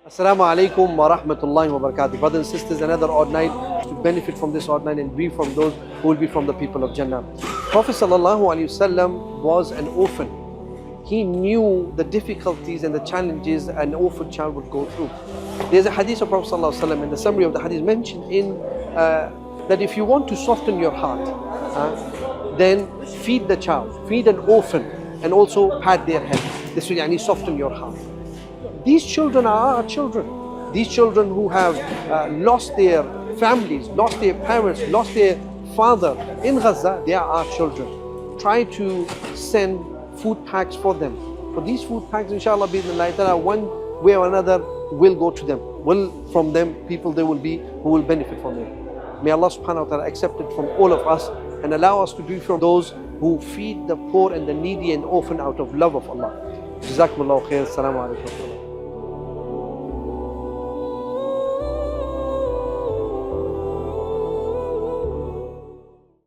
Assalamu alaikum wa rahmatullahi wa barakatuh. Brothers and sisters, another odd night to benefit from this odd night and be from those who will be from the people of Jannah. Prophet sallallahu alaihi wasallam was an orphan. He knew the difficulties and the challenges an orphan child would go through. There's a hadith of Prophet sallallahu alaihi wasallam, and the summary of the hadith mentioned in that if you want to soften your heart, then feed the child, feed an orphan, and also pat their head. This will yani soften your heart. These children are our children. These children who have lost their families, lost their parents, lost their father in Gaza, they are our children. Try to send food packs for them. For these food packs, inshallah, one way or another will go to them. From them, people there will be who will benefit from them. May Allah subhanahu wa ta'ala accept it from all of us and allow us to be from those who feed the poor and the needy and orphan out of love of Allah. Jazakumullahu khair. Assalamu alaikum.